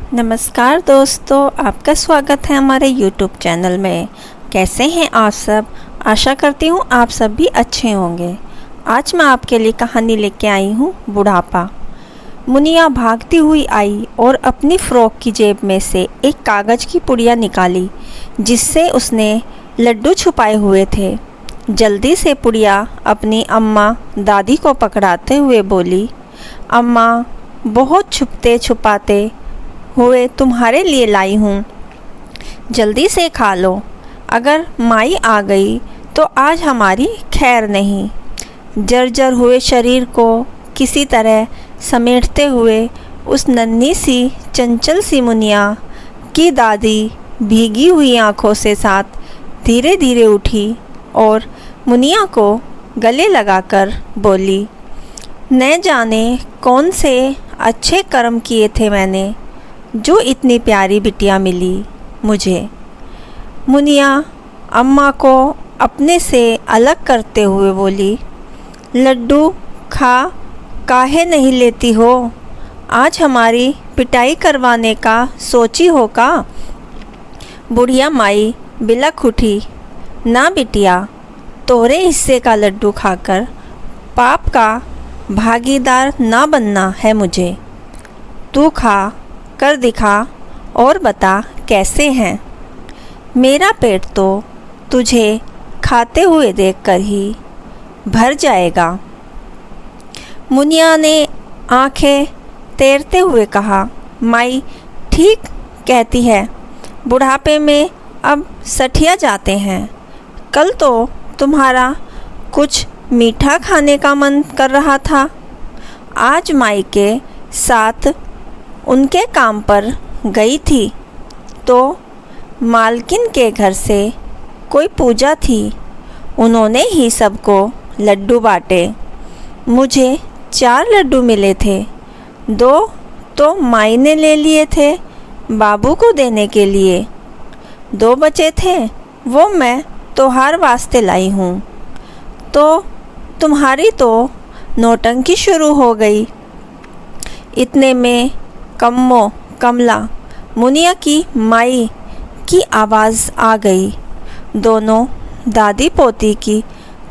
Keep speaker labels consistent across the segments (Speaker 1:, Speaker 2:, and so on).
Speaker 1: नमस्कार दोस्तों, आपका स्वागत है हमारे YouTube चैनल में। कैसे हैं आप सब? आशा करती हूँ आप सब भी अच्छे होंगे। आज मैं आपके लिए कहानी लेके आई हूँ, बुढ़ापा। मुनिया भागती हुई आई और अपनी फ्रॉक की जेब में से एक कागज़ की पुड़िया निकाली जिससे उसने लड्डू छुपाए हुए थे। जल्दी से पुड़िया अपनी अम्मा दादी को पकड़ाते हुए बोली, अम्मा, बहुत छुपते छुपाते हुए तुम्हारे लिए लाई हूँ, जल्दी से खा लो। अगर माई आ गई तो आज हमारी खैर नहीं। जर्जर हुए शरीर को किसी तरह समेटते हुए उस नन्ही सी चंचल सी मुनिया की दादी भीगी हुई आँखों से साथ धीरे धीरे उठी और मुनिया को गले लगाकर बोली, न जाने कौन से अच्छे कर्म किए थे मैंने जो इतनी प्यारी बिटिया मिली मुझे। मुनिया अम्मा को अपने से अलग करते हुए बोली, लड्डू खा, काहे नहीं लेती हो? आज हमारी पिटाई करवाने का सोची हो का? बुढ़िया माई बिलख उठी, ना बिटिया, तोरे हिस्से का लड्डू खाकर पाप का भागीदार ना बनना है मुझे। तू खा कर दिखा और बता कैसे हैं। मेरा पेट तो तुझे खाते हुए देखकर ही भर जाएगा। मुनिया ने आंखें तैरते हुए कहा, माई ठीक कहती है, बुढ़ापे में अब सठिया जाते हैं। कल तो तुम्हारा कुछ मीठा खाने का मन कर रहा था। आज माई के साथ उनके काम पर गई थी तो मालकिन के घर से कोई पूजा थी, उन्होंने ही सबको लड्डू बांटे। मुझे 4 लड्डू मिले थे, 2 तो माई ने ले लिए थे बाबू को देने के लिए, 2 बचे थे वो मैं तोहार वास्ते लाई हूँ। तो तुम्हारी तो नौटंकी शुरू हो गई। इतने में कमला मुनिया की माई की आवाज़ आ गई। दोनों दादी पोती की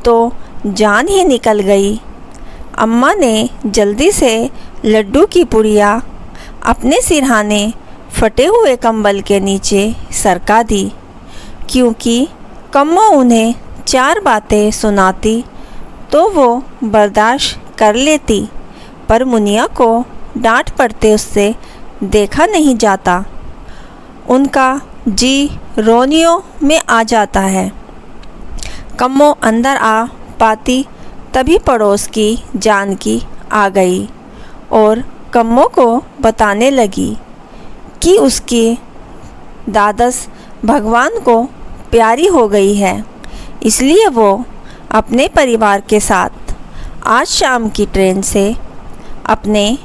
Speaker 1: तो जान ही निकल गई। अम्मा ने जल्दी से लड्डू की पुड़िया अपने सिरहाने फटे हुए कंबल के नीचे सरका दी, क्योंकि कम्मो उन्हें 4 बातें सुनाती तो वो बर्दाश्त कर लेती, पर मुनिया को डांट पड़ते उससे देखा नहीं जाता। उनका जी रोनियों में आ जाता है। कम्मो अंदर आ पाती तभी पड़ोस की जानकी आ गई और कम्मो को बताने लगी कि उसकी दादस भगवान को प्यारी हो गई है, इसलिए वो अपने परिवार के साथ आज शाम की ट्रेन से अपने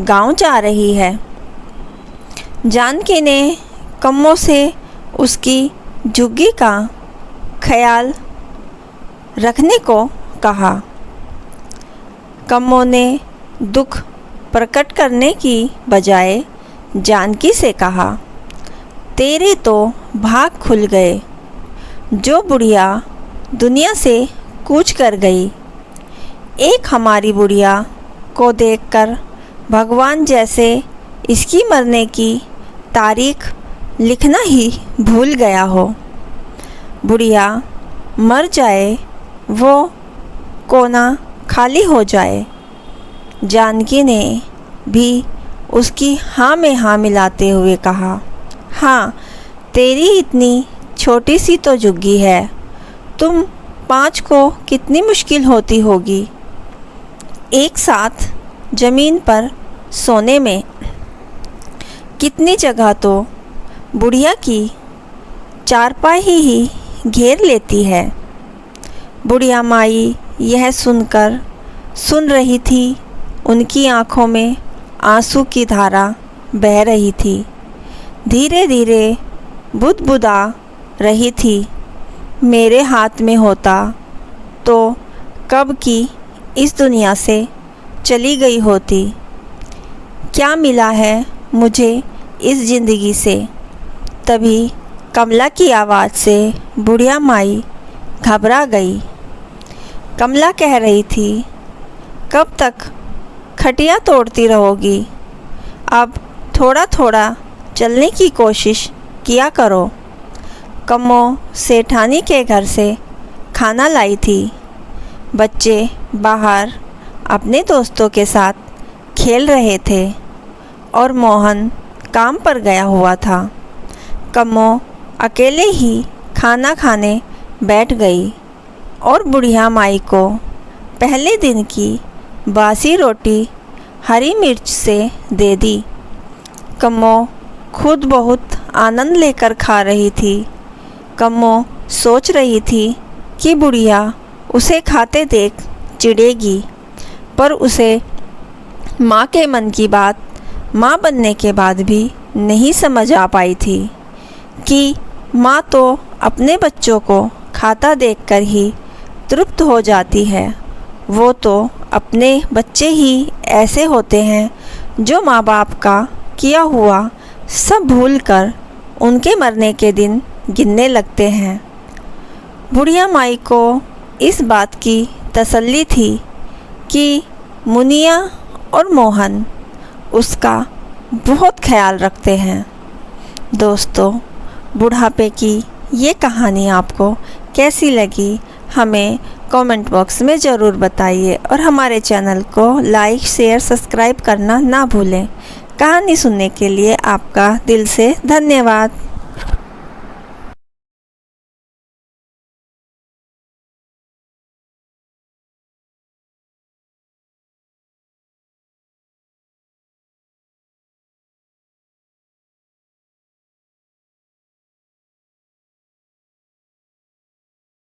Speaker 1: गांव जा रही है। जानकी ने कम्मो से उसकी झुग्गी का ख्याल रखने को कहा। कम्मो ने दुख प्रकट करने की बजाय जानकी से कहा, तेरे तो भाग खुल गए। जो बुढ़िया दुनिया से कूच कर गई, एक हमारी बुढ़िया को देखकर भगवान जैसे इसकी मरने की तारीख लिखना ही भूल गया हो। बुढ़िया मर जाए, वो कोना खाली हो जाए। जानकी ने भी उसकी हाँ में हाँ मिलाते हुए कहा, हाँ, तेरी इतनी छोटी सी तो झुग्गी है, तुम 5 को कितनी मुश्किल होती होगी एक साथ ज़मीन पर सोने में। कितनी जगह तो बुढ़िया की चारपाई ही घेर लेती है। बुढ़िया माई यह सुन रही थी। उनकी आँखों में आंसू की धारा बह रही थी। धीरे धीरे बुदबुदा रही थी, मेरे हाथ में होता तो कब की इस दुनिया से चली गई होती। क्या मिला है मुझे इस ज़िंदगी से। तभी कमला की आवाज़ से बुढ़िया माई घबरा गई। कमला कह रही थी, कब तक खटिया तोड़ती रहोगी? अब थोड़ा थोड़ा चलने की कोशिश किया करो। कम्मो सेठानी के घर से खाना लाई थी। बच्चे बाहर अपने दोस्तों के साथ खेल रहे थे और मोहन काम पर गया हुआ था। कम्मो अकेले ही खाना खाने बैठ गई और बुढ़िया माई को पहले दिन की बासी रोटी हरी मिर्च से दे दी। कम्मो खुद बहुत आनंद लेकर खा रही थी। कम्मो सोच रही थी कि बुढ़िया उसे खाते देख चिढ़ेगी, पर उसे माँ के मन की बात माँ बनने के बाद भी नहीं समझ आ पाई थी कि माँ तो अपने बच्चों को खाता देखकर ही तृप्त हो जाती है। वो तो अपने बच्चे ही ऐसे होते हैं जो माँ बाप का किया हुआ सब भूलकर उनके मरने के दिन गिनने लगते हैं। बुढ़िया माई को इस बात की तसल्ली थी कि मुनिया और मोहन उसका बहुत ख्याल रखते हैं। दोस्तों, बुढ़ापे की ये कहानी आपको कैसी लगी हमें कमेंट बॉक्स में ज़रूर बताइए और हमारे चैनल को लाइक, शेयर, सब्सक्राइब करना ना भूलें। कहानी सुनने के लिए आपका दिल से धन्यवाद।